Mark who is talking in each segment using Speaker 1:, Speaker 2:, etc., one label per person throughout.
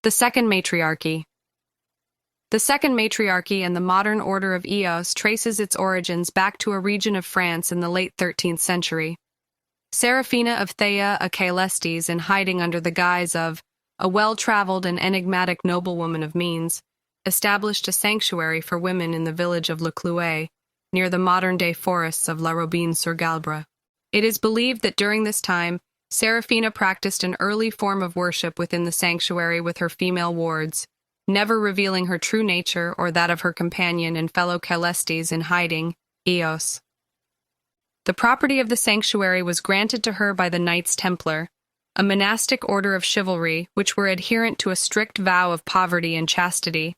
Speaker 1: The Second Matriarchy. The Second Matriarchy and the modern Order of Eos traces its origins back to a region of France in the late 13th century. Serafina of Thea, a Caelestes, in hiding under the guise of a well-traveled and enigmatic noblewoman of means, established a sanctuary for women in the village of Le Clouet, near the modern-day forests of La Robine-sur-Galbre. It is believed that during this time, Serafina practiced an early form of worship within the sanctuary with her female wards, never revealing her true nature or that of her companion and fellow Caelestes in hiding, Eos. The property of the sanctuary was granted to her by the Knights Templar, a monastic order of chivalry which were adherent to a strict vow of poverty and chastity,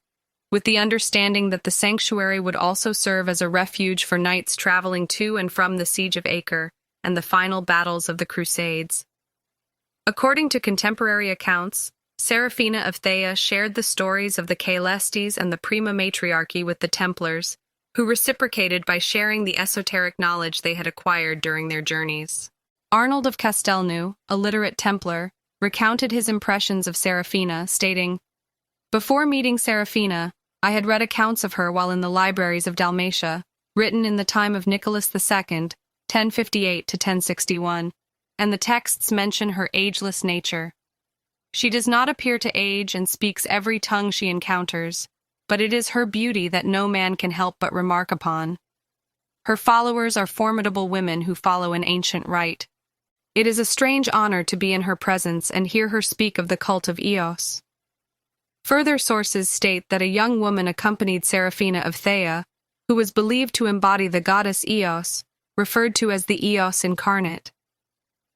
Speaker 1: with the understanding that the sanctuary would also serve as a refuge for knights traveling to and from the Siege of Acre and the final battles of the Crusades. According to contemporary accounts, Serafina of Thea shared the stories of the Caelestes and the Prima Matriarchy with the Templars, who reciprocated by sharing the esoteric knowledge they had acquired during their journeys. Arnold of Castelnau, a literate Templar, recounted his impressions of Serafina, stating, "Before meeting Serafina, I had read accounts of her while in the libraries of Dalmatia, written in the time of Nicholas II, 1058 to 1061, and the texts mention her ageless nature. She does not appear to age and speaks every tongue she encounters, but it is her beauty that no man can help but remark upon. Her followers are formidable women who follow an ancient rite. It is a strange honor to be in her presence and hear her speak of the cult of Eos." Further sources state that a young woman accompanied Serafina of Thea, who was believed to embody the goddess Eos, referred to as the Eos incarnate.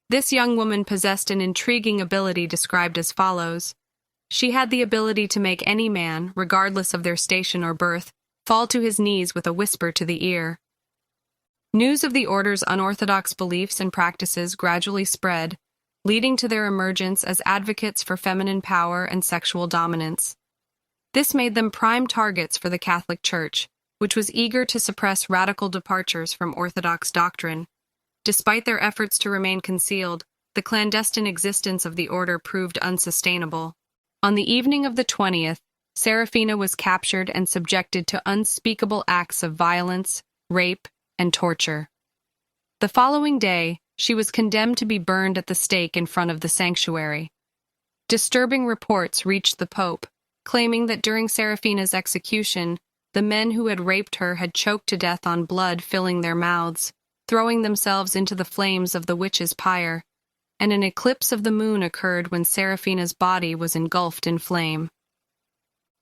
Speaker 1: This young woman possessed an intriguing ability described as follows. She had the ability to make any man, regardless of their station or birth, fall to his knees with a whisper to the ear. News of the order's unorthodox beliefs and practices gradually spread, leading to their emergence as advocates for feminine power and sexual dominance. This made them prime targets for the Catholic Church, which was eager to suppress radical departures from orthodox doctrine. Despite their efforts to remain concealed, the clandestine existence of the order proved unsustainable. On the evening of the 20th, Serafina was captured and subjected to unspeakable acts of violence, rape, and torture. The following day, she was condemned to be burned at the stake in front of the sanctuary. Disturbing reports reached the Pope, claiming that during Serafina's execution, the men who had raped her had choked to death on blood filling their mouths, throwing themselves into the flames of the witch's pyre, and an eclipse of the moon occurred when Serafina's body was engulfed in flame.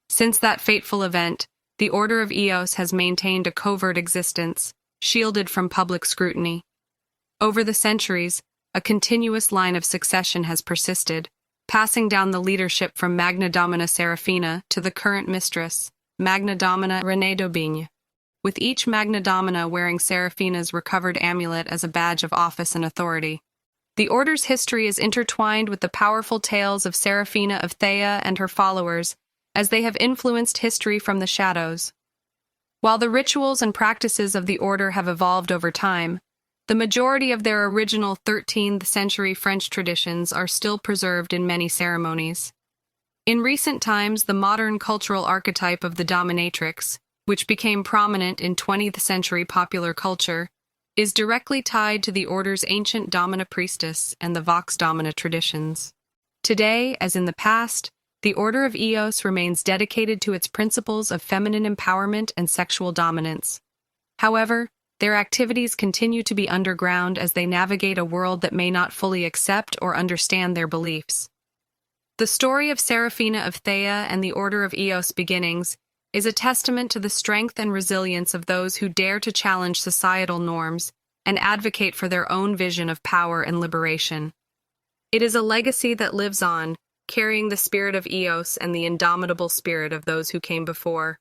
Speaker 1: Since that fateful event, the Order of Eos has maintained a covert existence, shielded from public scrutiny. Over the centuries, a continuous line of succession has persisted, passing down the leadership from Magna Domina Serafina to the current mistress, Magna Domina Renée d'Aubigne, with each Magna Domina wearing Serafina's recovered amulet as a badge of office and authority. The Order's history is intertwined with the powerful tales of Serafina of Thea and her followers, as they have influenced history from the shadows. While the rituals and practices of the Order have evolved over time, the majority of their original 13th century French traditions are still preserved in many ceremonies. In recent times, the modern cultural archetype of the dominatrix, which became prominent in 20th century popular culture, is directly tied to the Order's ancient Domina priestess and the Vox Domina traditions. Today, as in the past, the Order of Eos remains dedicated to its principles of feminine empowerment and sexual dominance. However, their activities continue to be underground as they navigate a world that may not fully accept or understand their beliefs. The story of Serafina of Thea and the Order of Eos beginnings is a testament to the strength and resilience of those who dare to challenge societal norms and advocate for their own vision of power and liberation. It is a legacy that lives on, carrying the spirit of Eos and the indomitable spirit of those who came before.